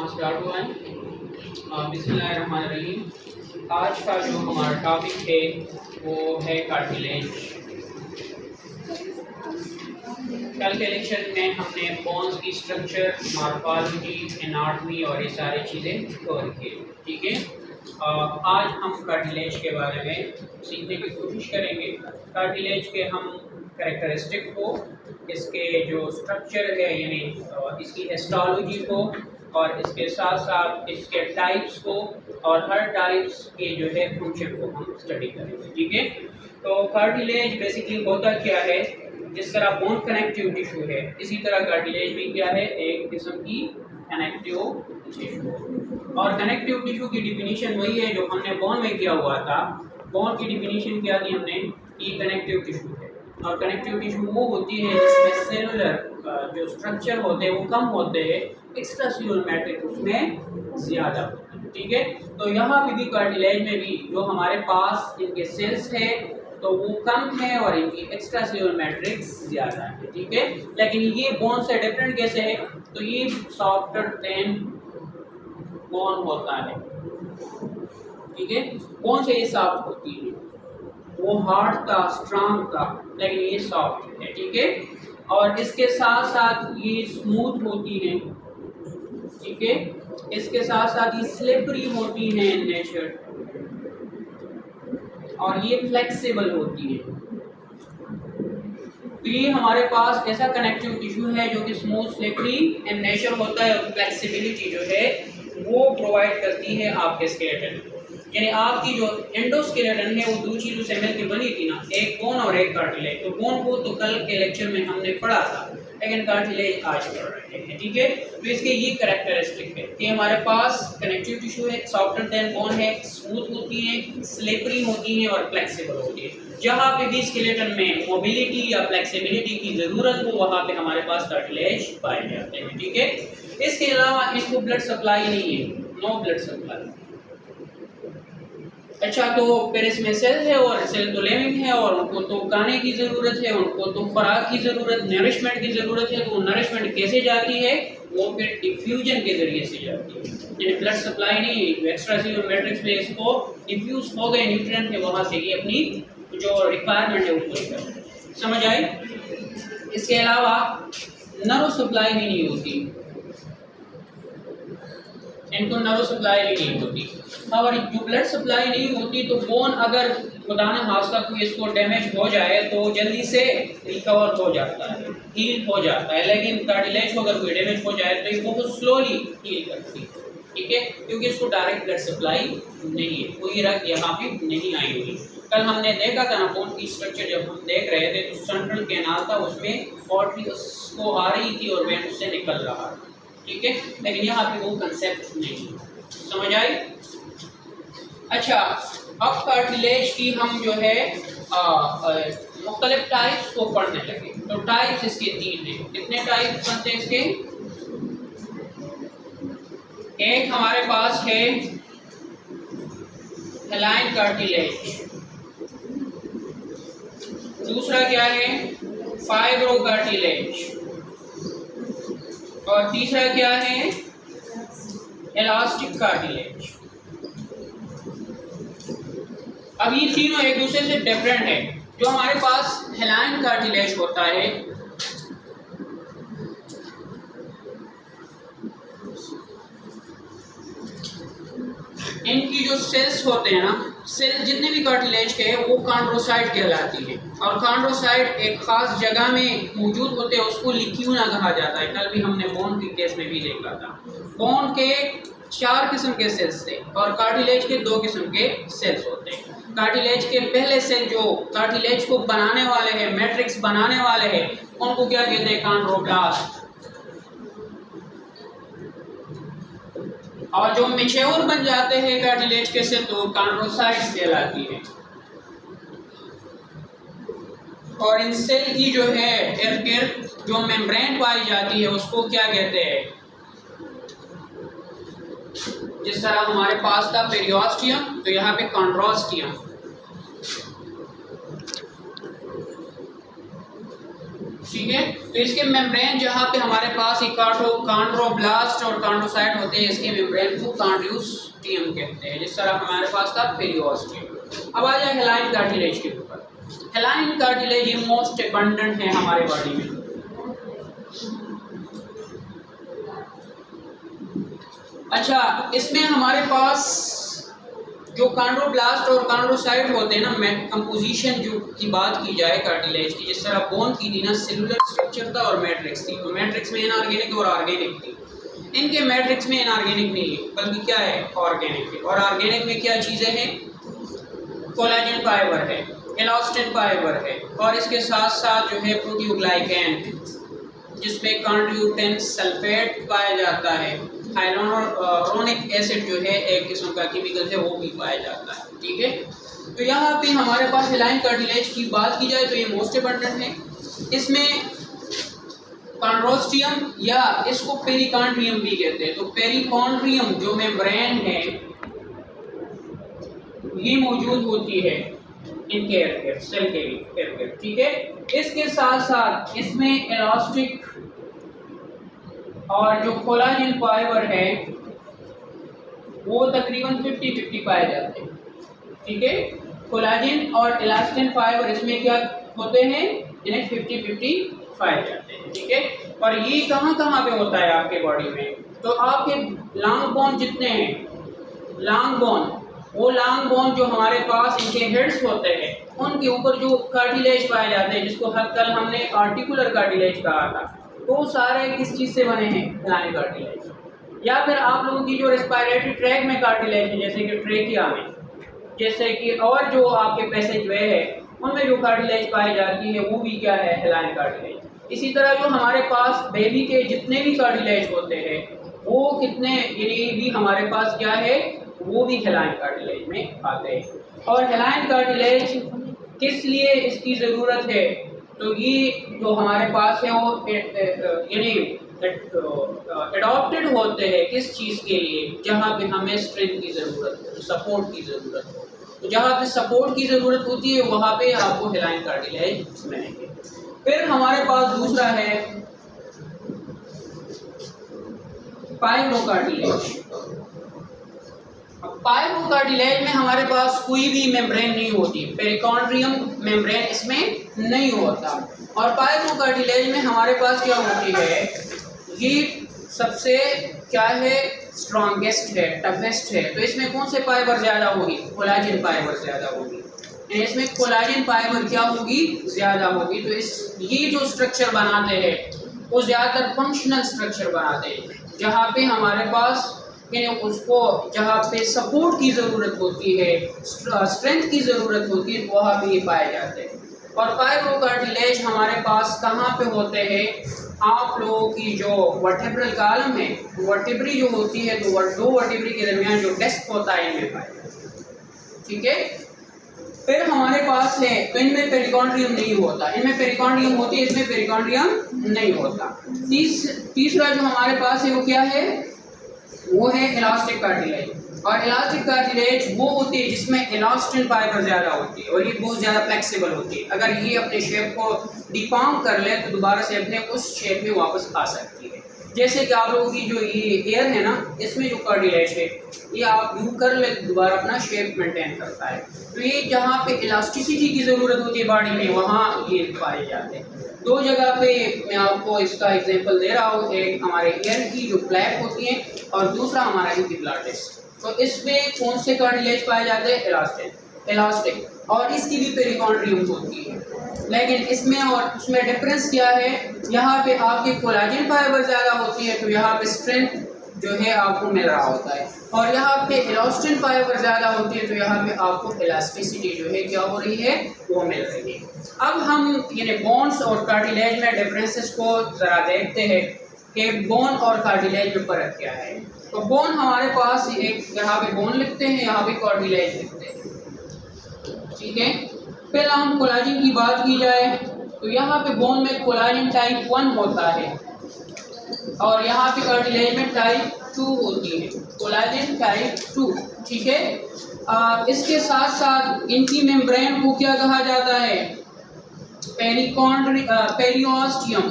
यहाँ स्टार्ट हुआ है। बिस्मिल्लाहिर्रहमानिर्रहीम। आज का जो हमारा टॉपिक है वो है कार्टिलेज। कल के लेक्चर में हमने बोन्स की स्ट्रक्चर, मॉर्फोलॉजी, एनाटॉमी और ये सारी चीज़ें कवर की। ठीक है, आज हम कार्टिलेज के बारे में सीखने की कोशिश करेंगे। कार्टिलेज के हम कैरेक्टरिस्टिक को, इसके जो स्ट्रक्चर है यानी इसकी हिस्टोलॉजी को, और इसके साथ साथ इसके टाइप्स को और हर टाइप्स के जो है फंक्शन को हम स्टडी करेंगे। ठीक है, तो कार्टिलेज बेसिकली होता क्या है, जिस तरह बोन कनेक्टिव टिश्यू है इसी तरह कार्टिलेज भी क्या है, एक किस्म की कनेक्टिव टिश्यू। और कनेक्टिव टिश्यू की डिफिनीशन वही है जो हमने बोन में किया हुआ था। बोन की डिफिनीशन क्या दी हमने कि कनेक्टिव टिश्यू है, और कनेक्टिव टिश्यू वो होती है जिसमें सेलुलर जो स्ट्रक्चर होते हैं वो कम होते हैं, एक्स्ट्रा सेलुलर मैट्रिक्स उसमें ज़्यादा होते हैं। ठीक है, तो यहाँ भी कार्टिलेज में भी जो हमारे पास इनके सेल्स है तो वो कम है और इनकी एक्स्ट्रा सेलुलर मैट्रिक्स ज़्यादा है। ठीक है, लेकिन ये बोन से डिफरेंट कैसे है, तो ये सॉफ्टर देन बोन होता है। ठीक है, बोन से ये सॉफ्ट होती है, वो हार्ड था, स्ट्रांग था, लेकिन ये सॉफ्ट है। ठीक है, और इसके साथ साथ ये स्मूथ होती है। ठीक है, इसके साथ साथ ये स्लिपरी होती है इन नेचर, और ये फ्लेक्सिबल होती है। तो ये हमारे पास ऐसा कनेक्टिव टिश्यू है जो कि स्मूथ, स्लिपरी इन नेचर होता है, और फ्लेक्सिबिलिटी जो है वो प्रोवाइड करती है आपके स्केलेटन। यानी आपकी जो एंडोस्केलेटन है वो दो चीज़ों से मिलकर बनी थी ना, एक बोन और एक कार्टिलेज। तो बोन को तो कल के लेक्चर में हमने पढ़ा था, लेकिन कार्टिलेज आज पढ़ रहे हैं। ठीक है, तो इसके ये कैरेक्टरिस्टिक है कि हमारे पास कनेक्टिव टिश्यू है, सॉफ्टर देन बोन है, स्मूथ होती है, स्लिपरी होती है और फ्लेक्सिबल होती है। जहाँ पे भी स्केलेटन में मोबिलिटी या फ्लेक्सिबिलिटी की ज़रूरत हो वहाँ पे हमारे पास कार्टिलेज पाए जाते हैं। ठीक है, इसके अलावा इनको ब्लड सप्लाई नहीं है, नो ब्लड सप्लाई। अच्छा, तो फिर इसमें सेल है और सेल तो लिविंग है और उनको तो खाने की ज़रूरत है, उनको तो खुराक की ज़रूरत, नरिशमेंट की ज़रूरत है। तो नरिशमेंट कैसे जाती है, वो फिर डिफ्यूजन के ज़रिए से जाती है। यानी ब्लड सप्लाई नहीं है, एक्स्ट्रा सेलुलर मैट्रिक्स में इसको डिफ्यूज हो गए न्यूट्रिएंट के, वहाँ से ये अपनी जो रिक्वायरमेंट है वो पूरी करते हैं। समझ आई? इसके अलावा नर्व सप्लाई भी नहीं होती, इनको नर्व सप्लाई भी नहीं होती। और जो ब्लड सप्लाई नहीं होती तो बोन अगर खुदा न खास्ता कोई इसको डैमेज हो जाए तो जल्दी से रिकवर हो जाता है, हील हो जाता है। लेकिन कार्टिलेज को अगर कोई डैमेज हो जाए तो ये बहुत स्लोली हील करती है। ठीक है, क्योंकि इसको डायरेक्ट ब्लड सप्लाई नहीं है, कोई रग यहाँ पे नहीं आई हुई। कल हमने देखा था ना बोन की स्ट्रक्चर, जब हम देख रहे थे तो सेंट्रल कैनाल था, उसमें आर्टरी उसको आ रही थी और वेन उससे निकल रहा था। ठीक है, लेकिन यहाँ पे वो कंसेप्ट नहीं। समझ आई? अच्छा, अब कार्टिलेज की हम जो है मुख्तलिफ टाइप्स को पढ़ने लगे। तो टाइप्स इसके तीन हैं। कितने टाइप्स बनते हैं इसके? एक हमारे पास है हेलाइन कार्टिलेज, दूसरा क्या है फाइब्रो कार्टिलेज, और तीसरा क्या है इलास्टिक कार्टिलेज। अब ये तीनों एक दूसरे से डिफरेंट है। जो हमारे पास हेलाइन कार्टिलेज होता है, इनकी जो सेल्स होते हैं ना, सेल जितने भी कार्टिलेज के हैं वो कॉन्ड्रोसाइट कहलाती है। और कॉन्ड्रोसाइट एक खास जगह में मौजूद होते हैं, उसको लिक्यूना कहा जाता है। कल भी हमने बोन के केस में भी देखा था। बोन के 4 किस्म के सेल्स थे और कार्टिलेज के 2 किस्म के सेल्स होते हैं। कार्टिलेज के पहले सेल जो कार्टिलेज को बनाने वाले हैं, मैट्रिक्स बनाने वाले हैं, उनको क्या कहते हैं? कॉन्ड्रोब्लास्ट। और जो मैच्योर बन जाते हैं कार्टिलेज के सेल तो कॉन्ड्रोसाइट्स कहलाती है। और इन सेल की जो है इर्द गिर्द जो मेम्ब्रेन पाई जाती है उसको क्या कहते हैं? जिस तरह हमारे पास था पेरियोस्टियम, तो यहाँ पे कॉन्ड्रोस्टियम। ठीक है। तो इसके मेम्ब्रेन जहाँ पे हमारे पास कॉन्ड्रोब्लास्ट और कॉन्ड्रोसाइट होते हैं, इसके मेम्ब्रेन को कॉन्ड्रोस्टियम कहते हैं, जिस तरह हमारे पास था पेरिओस्टियम। अब आ जाए हेलाइन कार्टिलेज के ऊपर। हेलाइन कार्टिलेज ये मोस्ट एबंडेंट है हमारे बॉडी में। अच्छा, इसमें हमारे पास जो कॉन्ड्रोब्लास्ट और कॉन्ड्रोसाइट होते हैं ना, कंपोजिशन जो की बात की जाए कार्टिलेज की, जिस तरह बोन की थी ना, सेलुलर स्ट्रक्चर था और मैट्रिक्स थी। तो मैट्रिक्स में इनऑर्गेनिक और ऑर्गेनिक थी। इनके मैट्रिक्स में इनऑर्गेनिक नहीं है, बल्कि क्या है, ऑर्गेनिक है। और ऑर्गेनिक में क्या चीज़ें हैं, कोलेजन फाइबर है, इलास्टिन फाइबर है, और इसके साथ साथ जो है प्रोटीओग्लाइकेन है, जिसमें कॉन्ड्रोटेन सल्फेट पाया जाता है। हाइलोरोनिक एसिड जो है एक किस्म का केमिकल है, वो भी पाया जाता है। ठीक है। तो यहाँ पे हमारे पास हेलाइन कार्टिलेज की बात की जाए तो ये मोस्ट एबंडेंट है। इसमें कॉन्ड्रोस्टियम या इसको पेरिकॉन्ड्रियम भी कहते हैं। तो पेरिकॉन्ड्रियम जो मेम्ब्रेन है ये मौजूद होती है इनके इर्द-गिर्द, सेल के इर्द-गिर्द। ठीक है। इसके साथ साथ इसमें इलास्टिक और जो कोलाजन फाइबर है वो तकरीबन 50-50 पाए जाते हैं। ठीक है। कोलाजन और इलास्टिन फाइबर इसमें क्या होते हैं, इन्हें 50-50 पाए जाते हैं। ठीक है। और ये कहाँ कहाँ पे होता है आपके बॉडी में, तो आपके लॉन्ग बोन जितने हैं, लॉन्ग बोन, वो लॉन्ग बोन जो हमारे पास इनके हेड्स होते हैं, उनके ऊपर जो कार्टिलेज पाए जाते हैं, जिसको कल हमने आर्टिकुलर कार्टिलेज कहा था, तो सारे किस चीज़ से बने हैं, हेलाइन कार्टिलेज। या फिर आप लोगों की जो रेस्पिरेटरी ट्रैक में कार्टिलेज है, जैसे कि ट्रेकिया में, जैसे कि और जो आपके पैसेज वे है, उनमें जो कार्टिलेज पाई जाती है वो भी क्या है, हेलाइन कार्टिलेज। इसी तरह जो हमारे पास बेबी के जितने भी कार्टिलेज होते हैं वो कितने, ये भी हमारे पास क्या है, वो भी हेलाइन कार्टिलेज में आते हैं। और हेलाइन कार्टिलेज किस लिए इसकी ज़रूरत है, तो ये जो हमारे पास है वो यानी एडॉप्टेड होते हैं किस चीज़ के लिए, जहाँ पे हमें स्ट्रेंथ की ज़रूरत हो, सपोर्ट की ज़रूरत हो। तो जहाँ पे सपोर्ट की ज़रूरत होती है वहाँ पे आपको हेलाइन कार्टिलेज मिलेंगे। फिर हमारे पास दूसरा है पाइरोकार्टिलेज। पाइरोकार्टिलेज में हमारे पास कोई भी मेम्ब्रेन नहीं होती, पेरिकॉन्ड्रियम मेम्ब्रेन इसमें नहीं होता। और पाइरोकार्टिलेज में हमारे पास क्या होती है, ये सबसे क्या है, स्ट्रॉन्गेस्ट है, टफेस्ट है। तो इसमें कौन से फाइबर ज़्यादा होगी, कोलाजन फाइबर ज़्यादा होगी। इसमें कोलाजन फाइबर क्या होगी, ज़्यादा होगी। तो ये जो स्ट्रक्चर बनाते हैं वो ज़्यादातर फंक्शनल स्ट्रक्चर बनाते हैं, जहाँ पे हमारे पास उसको जहाँ पे सपोर्ट की ज़रूरत होती है, स्ट्रेंथ की ज़रूरत होती है, वहाँ पे ये पाए जाते हैं। और पाइरोकार्टिलेज हमारे पास कहाँ पे होते हैं, आप लोगों की जो वर्टेब्रल कॉलम है, वर्टेब्री जो होती है, तो दो वर्टेब्री के दरमियान जो डिस्क होता है इनमें पाए जाते हैं। ठीक है। फिर हमारे पास है, तो इनमें पेरिकॉन्ड्रियम नहीं होता, इनमें पेरिकॉन्ड्रियम होती है, इसमें पेरिकॉन्ड्रियम नहीं होता। तीसरा जो हमारे पास है वो क्या है, वो है इलास्टिक कार्टिलेज। और इलास्टिक कार्टिलेज वो होती है जिसमें इलास्टिन फाइबर ज़्यादा होती है और ये बहुत ज़्यादा फ्लेक्सिबल होती है। अगर ये अपने शेप को डिफॉर्म कर ले तो दोबारा से अपने उस शेप में वापस आ सकती है। जैसे कि आप लोगों की जो ये एयर है ना, इसमें जो कार्टिलेज है ये आप यूँ कर ले तो दोबारा अपना शेप मेंटेन करता है। तो ये जहाँ पे इलास्टिसिटी की ज़रूरत होती है बॉडी में, वहाँ ये पाए जाते हैं। दो जगह पे मैं आपको इसका एग्जांपल दे रहा हूँ, एक हमारे एयर की जो फ्लैप होती है और दूसरा हमारा एपिग्लॉटिस। तो इसमें कौन से कार्टिलेज पाए जाते हैं, इलास्टिक, और इसकी भी पेरिकॉन्ड्रियम होती है। लेकिन इसमें और उसमें डिफरेंस क्या है, यहाँ पे आपके कोलाजन फाइबर ज़्यादा होती है तो यहाँ पे स्ट्रेंथ जो है आपको मिल रहा होता है, और यहाँ पे इलास्टिन फाइबर ज़्यादा होती है तो यहाँ पे आपको इलास्टिसिटी जो है क्या हो रही है, वो मिल रही है। अब हम यानी बोन्स और कार्टिलेज में डिफरेंसेस को ज़रा देखते हैं कि बोन और कार्टिलेज में फ़र्क क्या है। तो बोन हमारे पास एक, यहाँ पे बोन लिखते हैं, यहाँ पे कार्टिलेज लिखते हैं। ठीक है। फिर हम कोलाजन की बात की जाए तो यहाँ पे बोन में कोलाजन टाइप 1 होता है और यहाँ पे कार्टिलेज में टाइप 2 होती है, कोलाजन टाइप 2। ठीक है। इसके साथ साथ इनकी मेम्ब्रेन को क्या कहा जाता है, पेरिओस्टियम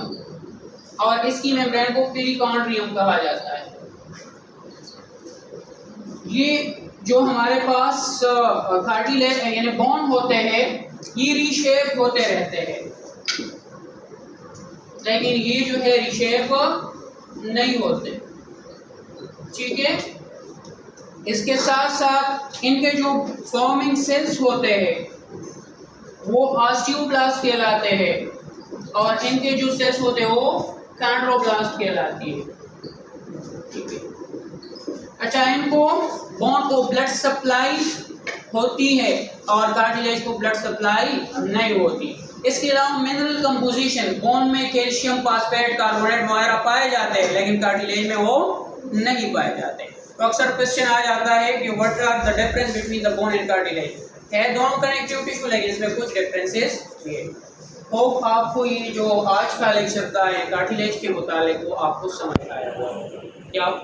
और इसकी मेम्ब्रेन को पेरिकॉन्ड्रियम कहा जाता है। ये जो हमारे पास कार्टिलेज यानी बोन होते हैं ये रीशेप होते रहते हैं, लेकिन ये जो है रीशेप नहीं होते। ठीक है, इसके साथ साथ इनके जो फॉर्मिंग सेल्स होते हैं वो ऑस्टियोब्लास्ट कहलाते हैं और इनके जो सेल्स होते हैं वो कॉन्ड्रोब्लास्ट कहलाती है। ठीक है, अच्छा, इनको बोन को ब्लड सप्लाई होती है और कार्टिलेज को ब्लड सप्लाई नहीं होती। इसके अलावा मिनरल कंपोजिशन, बोन में कैल्शियम, फास्फेट, कार्बोनेट वगैरह पाए जाते हैं लेकिन कार्टिलेज में वो नहीं पाए जाते। तो अक्सर क्वेश्चन आ जाता है कि what are the difference between the bone and cartilage. है दोनों कनेक्टिव टिश्यू लेकिन इसमें कुछ डिफरेंसेस है। होप आपको ये जो आज का लेक्चर था कार्टिलेज के मुतालिक वो आपको समझ आया होगा। क्या आप